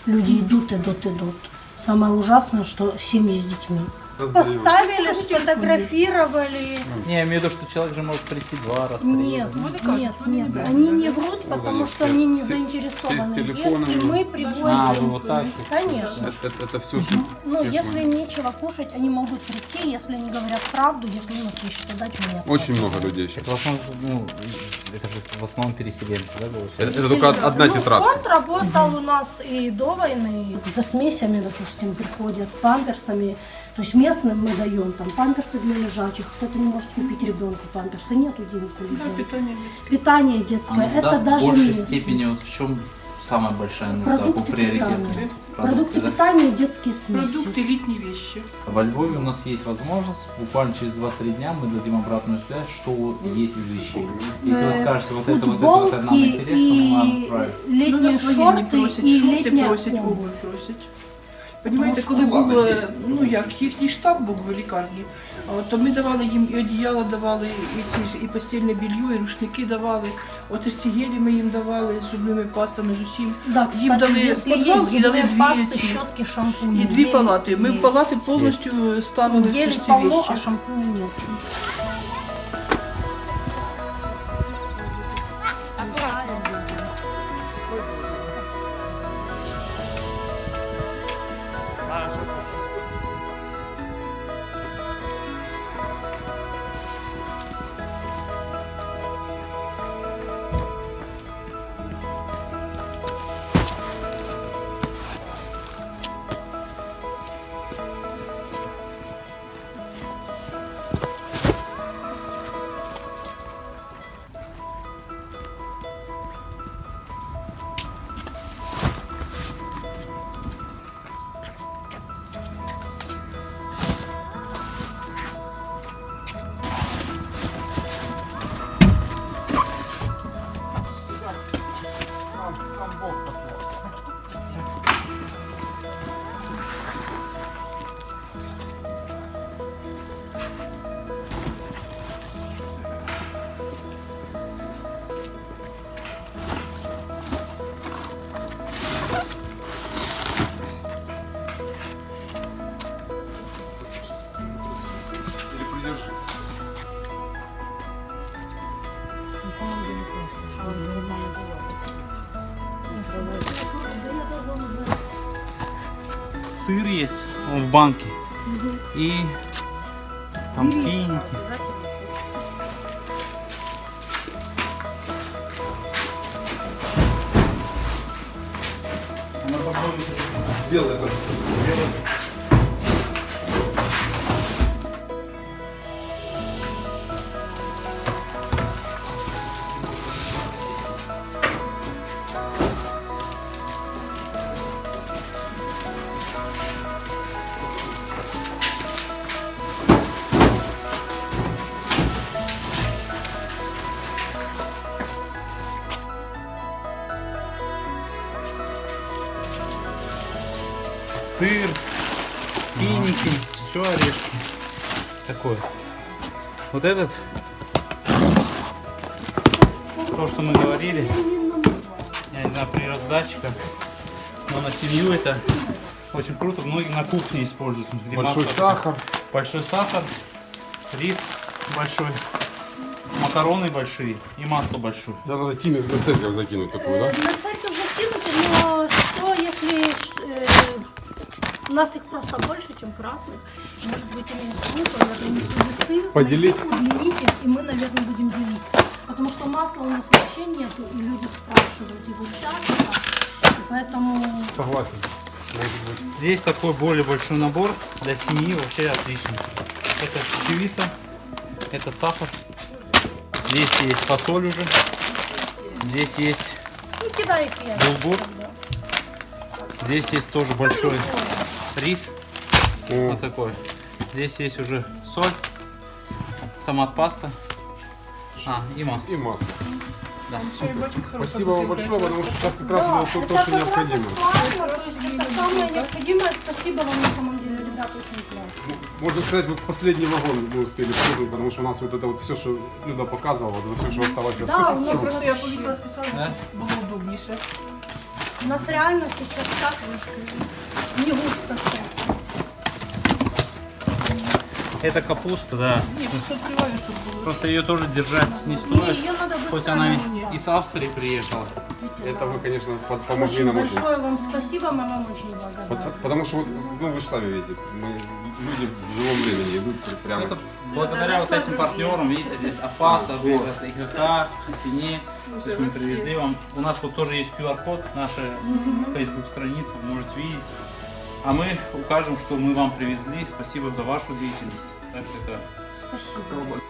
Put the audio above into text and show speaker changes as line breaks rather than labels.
Люди идут. Самое ужасное, что семьи с детьми. Поставили, сфотографировали.
Не, я имею в виду, что человек же может прийти 2 раза.
Нет, они не врут, потому что они не заинтересованы.
все с телефонами.
Если мы
А, вы
привозим,
вот так?
конечно.
Это все же.
Ну, если им нечего кушать, они могут прийти, если они говорят правду, если у нас есть что дать, у меня.
Очень много людей сейчас.
Это в основном, ну, это же в основном переселенцы, да, получается?
Это только одна тетрадка.
Фонд работал у нас и до войны. За смесями, допустим, приходят памперсами. То есть местным мы даем там памперсы для лежачих. Кто-то не может купить ребенку памперсы, нету денег у людей. Питание детское. Это
в
даже
большей
местные.
степени, вот в чем самая большая нужда по
Продукты
приоритету?
питания.
Продукты,
Продукты
да?
питания и детские смеси.
Продукты, летние вещи.
Во Львове у нас есть возможность, буквально через 2-3 дня мы дадим обратную связь, что есть из вещей. Если вы скажете, вот это нам
Футболки
интересно, мы вам отправим.
и летние
Ну, свої не
шорты
просять,
и
шорти
летняя
просять,
обувь.
обувь просять. Понімаєте, коли був, ну як, їхній штаб був в лікарні, то ми давали їм і одіяла давали, і постільне білье, і рушники давали. От ці гелі ми їм давали з зубними пастами, з усім.
Да,
Їм
кстати,
дали
если
підвал
есть
і дали
зубные пасты,
дві ці.
щетки, шампуни.
І дві
гели
палати. Ми в
есть.
палати повністю ставили ці
Гелей
ж ці
полно,
вещи.
а шампуня нет.
Или придержи.
На самом деле классно, что
Сыр есть в банке. И там финики.
Белый это.
Сыр, финики, еще орешки. Такой. Вот этот, то, что мы говорили, я не знаю, при раздаче как, но на семью это очень круто. Многие на кухне используют. Где
Большой
масло.
сахар.
Большой сахар, рис большой, макароны большие и масло большое.
Да, надо Тиме на церковь закинуть такую, да?
На церковь закинуть, но что если у нас их просто больше, чем красных? Может быть, имеет смысл, я принесу сыр,
Поделить?
удлинить их, и мы, наверное, будем делить. Потому что масла у нас вообще нету, и люди спрашивают его часто, и поэтому...
Согласен. Может быть.
Здесь такой более большой набор для семьи, вообще отличный. Это чечевица, это сахар. Здесь есть фасоль уже. Здесь есть
Ну, кидай их я.
булгур. Здесь есть тоже большой рис. Вот такой. Здесь есть уже соль, томат паста. И масло.
И масло.
Да, супер.
Спасибо вам большое, потому что сейчас как раз было то,
это
что необходимо.
классно, то есть это самое необходимое. Спасибо вам на самом деле, ребята, очень классно.
Можно сказать, вот последний вагон мы успели вступить, потому что у нас вот это вот все, что Люда показывала, вот это все, что осталось.
Да, у нас
Просто я повісила спеціально,
Да?
було удобніше.
У нас реально сейчас так не густо все.
Это капуста, да.
Ні, просто відкриваю, щоб було.
Просто ее тоже держать не стоит.
ее надо быстро
Хоть она
нарезать.
из Австрии приехала.
Это вы, конечно, помогли
Очень
нам очень.
большое вам спасибо, мы вам очень благодарны.
Потому что вот, ну вы же сами видите, мы люди в живом времени идут прямо.
Это благодаря вот этим партнерам, видите, здесь АФАТ, ИГК, Сине. То есть мы привезли вам. У нас вот тоже есть QR-код, наша Facebook страница, вы можете видеть. А мы укажем, что мы вам привезли. Спасибо за вашу деятельность. Так что это
Спасибо.